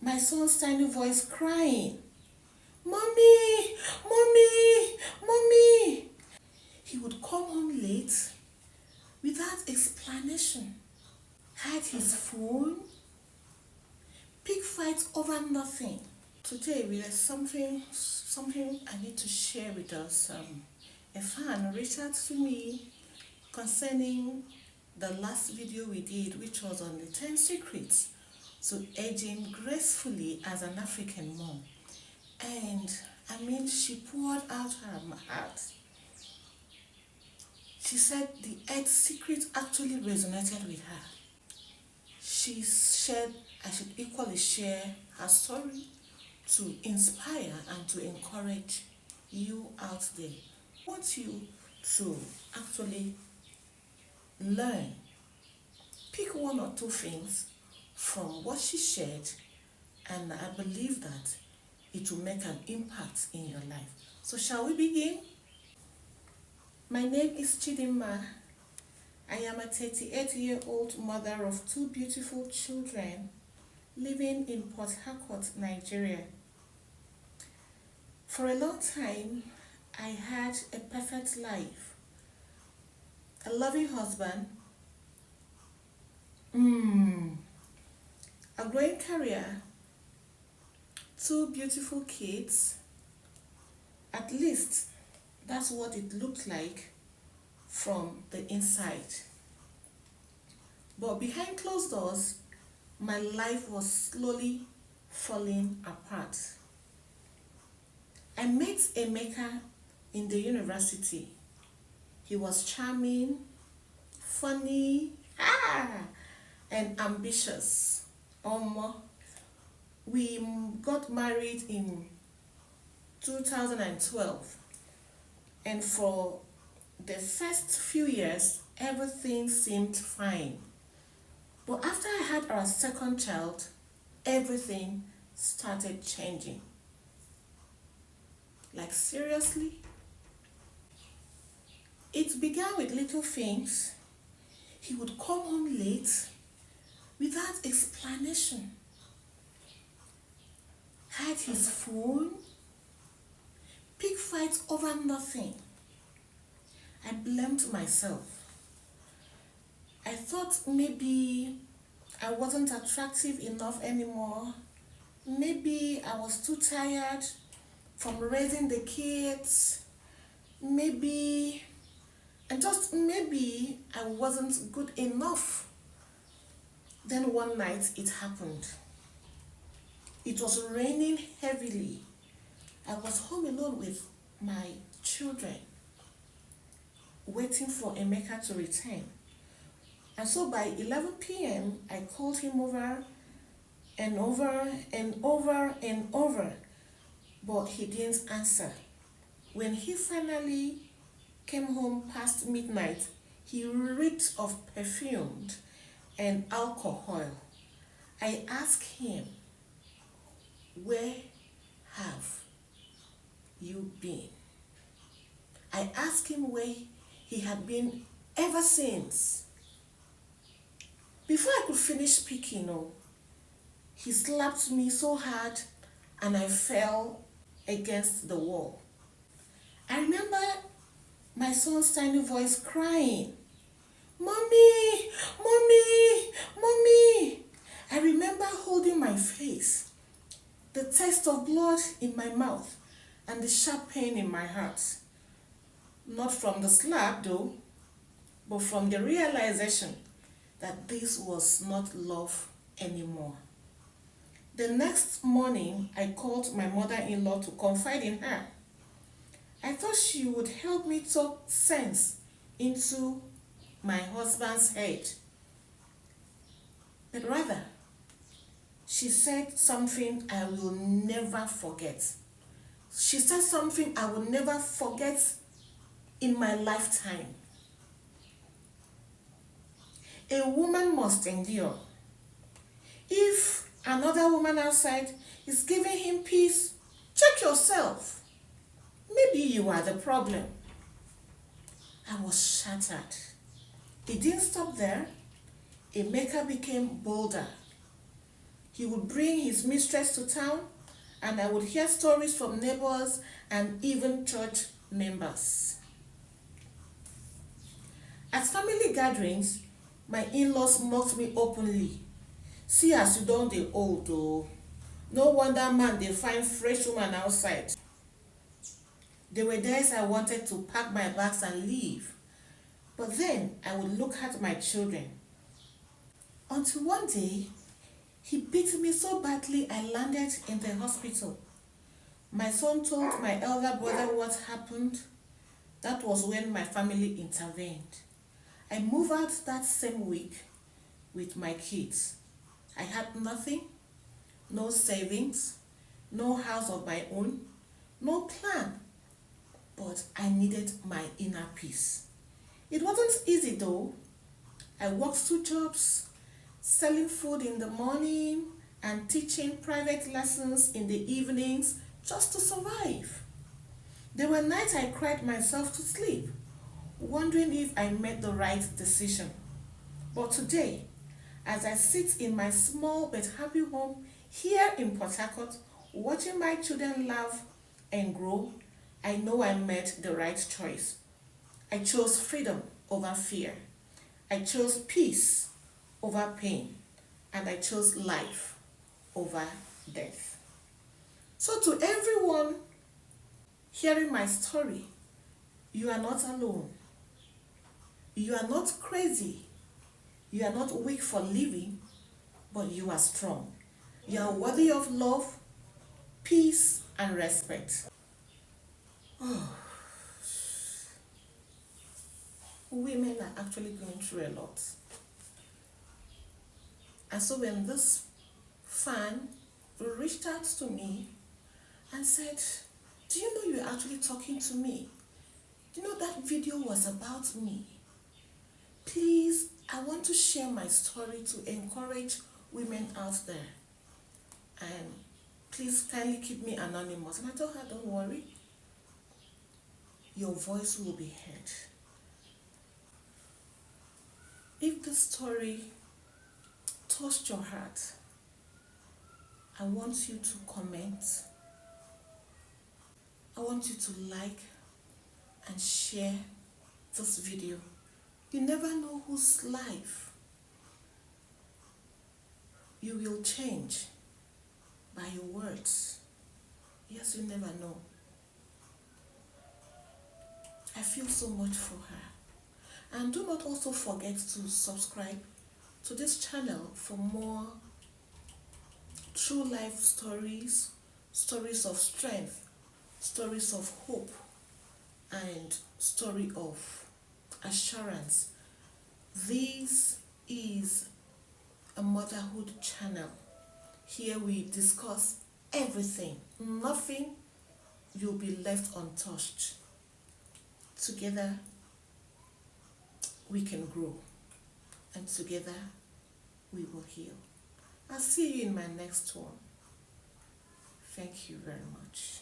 my son's tiny voice crying, "Mommy, mommy, mommy." He would come home late without explanation, hide his phone, pick fights over nothing. Today, there's something I need to share with us. A fan reached out to me concerning the last video we did, which was on the 10 secrets to aging gracefully as an African mom. And she poured out her heart. She said the 8th secret actually resonated with her. She said I should equally share her story to inspire and to encourage you out there. I want you to actually learn, pick one or two things from what she shared, and I believe that it will make an impact in your life. So shall we begin? My name is Chidimma. I am a 38-year-old mother of 2 beautiful children living in Port Harcourt, Nigeria. For a long time, I had a perfect life, a loving husband, a growing career, 2 beautiful kids. At least that's what it looked like from the inside. But behind closed doors, my life was slowly falling apart. I met Emeka in the university. He was charming, funny, and ambitious. We got married in 2012, and for the first few years, everything seemed fine. But after I had our second child, everything started changing. Like seriously? It began with little things. He would come home late without explanation, hide his phone, pick fights over nothing. I blamed myself. I thought maybe I wasn't attractive enough anymore. Maybe I was too tired from raising the kids. Maybe I wasn't good enough. Then one night it happened. It was raining heavily. I was home alone with my children, waiting for Emeka to return. And so by 11 p.m., I called him over and over and over and over, but he didn't answer. When he finally came home past midnight, he reeked of perfume and alcohol. I asked him, "Where have you been?" I asked him where he had been ever since. Before I could finish speaking, he slapped me so hard and I fell against the wall. I remember my son's tiny voice crying, "Mommy, mommy, mommy." I remember holding my face, the taste of blood in my mouth and the sharp pain in my heart. Not from the slap though, but from the realization that this was not love anymore. The next morning, I called my mother-in-law to confide in her. I thought she would help me talk sense into my husband's head. But rather, she said something I will never forget. She said something I will never forget in my lifetime. A woman must endure. If another woman outside is giving him peace, check yourself. Maybe you are the problem. I was shattered. It didn't stop there. Emeka became bolder. He would bring his mistress to town, and I would hear stories from neighbors and even church members. At family gatherings, my in-laws mocked me openly. See as you don dey old oo. No wonder man dey find fresh woman outside. There were days I wanted to pack my bags and leave. But then I would look at my children. Until one day, he beat me so badly I landed in the hospital. My son told my elder brother what happened. That was when my family intervened. I moved out that same week with my kids. I had nothing, no savings, no house of my own, no plan. But I needed my inner peace. It wasn't easy though. I worked 2 jobs, selling food in the morning and teaching private lessons in the evenings just to survive. There were nights I cried myself to sleep, wondering if I made the right decision. But today, as I sit in my small but happy home here in Port Harcourt, watching my children laugh and grow, I know I made the right choice. I chose freedom over fear. I chose peace over pain. And I chose life over death. So to everyone hearing my story, you are not alone. You are not crazy. You are not weak for living, but you are strong. You are worthy of love, peace, and respect. Oh. Women are actually going through a lot. And so when this fan reached out to me and said, do you know you're actually talking to me? Do you know that video was about me? Please, I want to share my story to encourage women out there. And please kindly keep me anonymous. And I told her, don't worry. Your voice will be heard. If the story touched your heart, I want you to comment. I want you to like and share this video. You never know whose life you will change by your words. Yes, you never know. I feel so much for her. And do not also forget to subscribe to this channel for more true life stories, stories of strength, stories of hope, and story of assurance. This is a motherhood channel. Here we discuss everything. Nothing will be left untouched. Together we can grow, and together we will heal. I'll see you in my next one. Thank you very much.